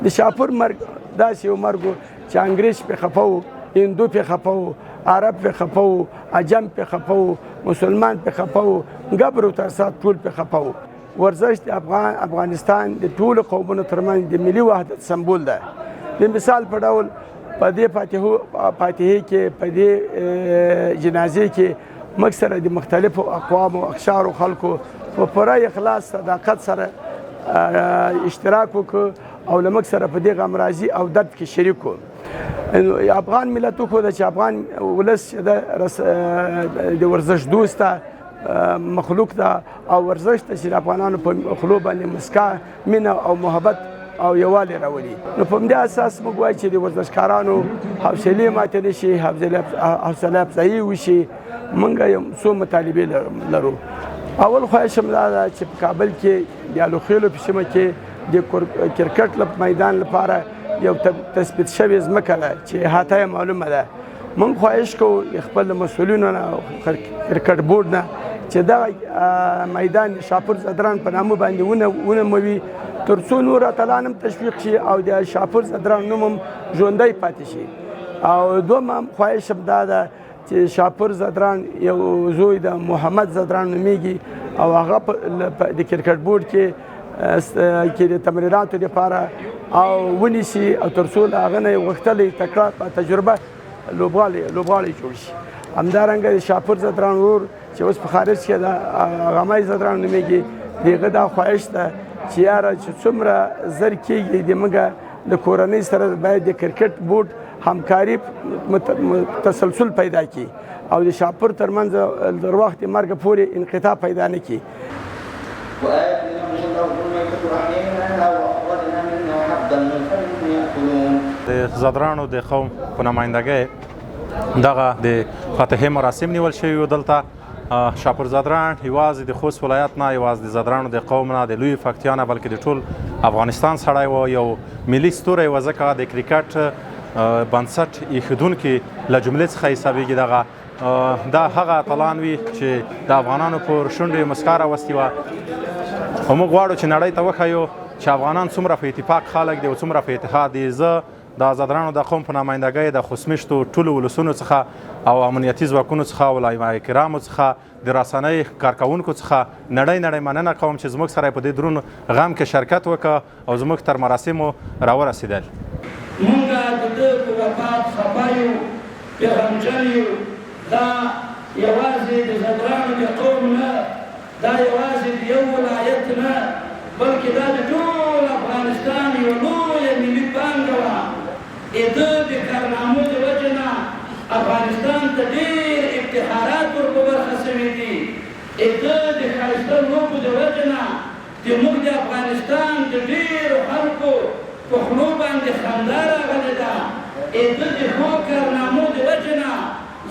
د شاپور مرګ داسې یو مرګ و چې انګریز پې خفه و، هندو پې خفه و، عرب پې خفه و، عجم پې خفه و، مسلمان پې خفه و، ګبر و ترسات ټول پې خفه و. ورزش د افغانستان د ټولو قومونو ترمنځ د ملي وحدت سمبول ده. د مثال په ډول په دې فاتحې کې، په دې جنازې کې موږ سره د مختلفو اقوامو اقشارو خلکو په پوره اخلاص صداقت سره اشتراک وکړو او له موږ سره په دې غمرازي او درد کې شریک وو. افغان ملت وښوده چې افغان ولس د ورزش دوسته مخلوق ده او ورزش ته چې د افغانانو په خولو باندې مسکا، مینه او محبت او یووالی راولي. نو په همدې اساس موږ وایو چې د ورزشکارانو حوصلې ماتې نه شي، حوصله افزایي وشي. موږ یو څو مطالبې لرو. اول خواهش هم دا ده چې په کابل کې د الوخیلو په سیمه کې د کرکټ میدان لپاره یو تثبیت شوې ځمکه ده چې احاطه یې معلومه ده. موږ خواهش کوو خپل مسؤلینو نه، کرکټ بورډ نه، چې دغه میدان شاپور زدران په نامه باندې ونوموي تر څو نور اتلان هم تشویق شي او د شاپور زدران نوم هم ژوندی پاتې شي. او دویم خواهش هم دا ده چې شاپور زدران یو زوی د محمد زدران نومیږي او هغه د کرکټ بورډ کې د تمریناتو لپاره او ونیسي او تر څو له هغه نه یې غوښتلی تکړه تجربه لوبغاړی جوړ شي. همدارنګه د شاپور زدران ورور چې اوس په خارج کې د غمی زدران نومیږي، د هغه دا خواهش ده چې یاره چې څومره زر کېږي د موږ د کورنۍ سره باید د کرکټ بورډ همکاري تسلسل پیدا کړي او د شاپور ترمنځ تر وخت مرګ پورې انقطاع پیدا نه کړي. د زدرانو د قوم په نمایندګۍ دغه د فاتحې مراسم نیول شوي وو. دلته شاپور زدران یوازې د خوست ولایت نه، یوازې د زدرانو د قوم نه، د لوی پکتیا نه، بلکې د ټول افغانستان سړی و. یو ملي ستوری و، ځکه د کرکټ بنسټ ایښودونکي له جملې څخه حسابېږي. دا هغه اتلان وي چې د افغانانو پر شونډې مسکا راوستې وه. او موږ غواړو چې نړۍ ته وښیو چې افغانان څومره په اتفاق خلک دي او څومره په اتحاد دي. زه د زدرانو د قوم په نمایندګۍ د خوستمیشتو ټولو ولسونو څخه او امنیتي ځواکونو څخه او علماء کرامو څخه د رسنۍ کارکوونکو څخه نړۍ مننه کوم چې زموږ سره په دې درون غم کې شرکت وکړه او زموږ تر مراسمو راورسېدل. موږ د ده په وفات خفه یو، پرې غمجن یو. دا یوازې د زدرانو د قوم نه، دا یوازې د یو ولایت نه، بلکې دا د ټول افغانستان یوه لویه ملي پانګه وه. ده د کارنامو د وجې نه افغانستان ته ډېر افتخارات ور په برخه سوي دي. ده د ښایسته لوبو د وجې نه زموږ د افغانستان د ډېرو خلکو په خولو باندې خندا راغلې ده. ده د ښو کارنامو د وجې نه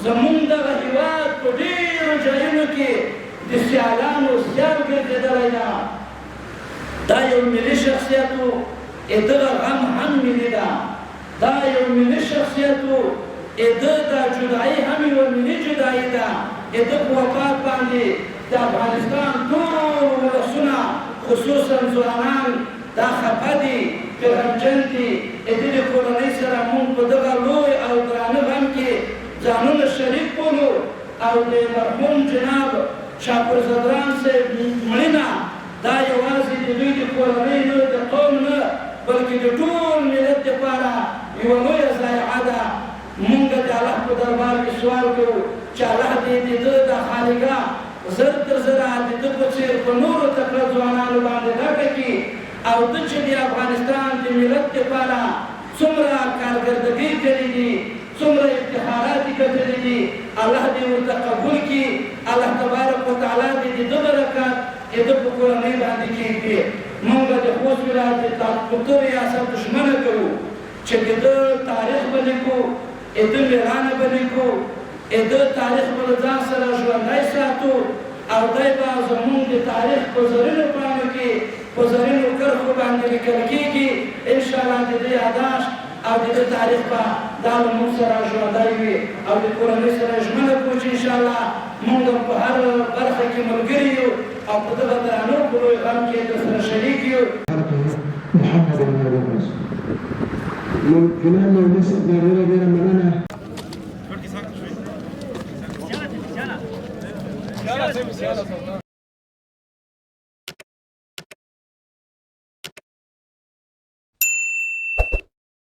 زموږ دغه هېواد په ډېرو ځایونو کې د سیالانو سیال ګرځېدلی ده. دا یو ملي شخصیت و. دغه غم هم ملي ده. دا یو ملي شخصیت و. دا جدایي هم یوه ملي جدایي ده. ده په وفات باندې د افغانستان ټول ولسونه خصوصا ځوانان دا خفه دي، پرې غمجن دي. د کورنۍ سره موږ په دغه لوی او درانه غم کې ځانونه شریک بولو او د مرحوم جناب شاپور زدران صاحب مړینه دا یوازې د دوی د کورنۍ نه، د قوم نه، بلکې د ټول ملت دپاره یوه لویه ضایعه ده. موږ د الله په دربار کې سوال کوو چې الله دې د ده د خانقاه زر تر زره د ده په څېر په نورو تکړه ځوانانو باندې ډکه کړي او ده چې د افغانستان د ملت دپاره څومره کارکردګۍ کړې دي، څومره افتخارات یې ګټلي دي، الله دې ورته قبول کړي. الله تبارک وتعالی دې د ده برکات د ده په کورنۍ باندې کښېږدي. موږ د خوست ولایت د پښتو ریاست ژمنه کوو چې د ده تاریخ به لیکو، د ده مېړانه به لیکو، د ده تاریخ به له ځان سره ژوندی ساتو او دی به زموږ د تاریخ په زرینو پاڼو کې په زرینو کرښو باندې لیکل کېږي. انشاءالله د ده یاداشت او د ده تاریخ به دا له موږ سره ژوندی وي او د کورنۍ سره ژمنه کوو چې انشاءالله موږ په هر برخه کې ملګري یو او په دغه درانو په لوی غم کې درسره شریک یو. جناب مولوي صاحب ډېره مننه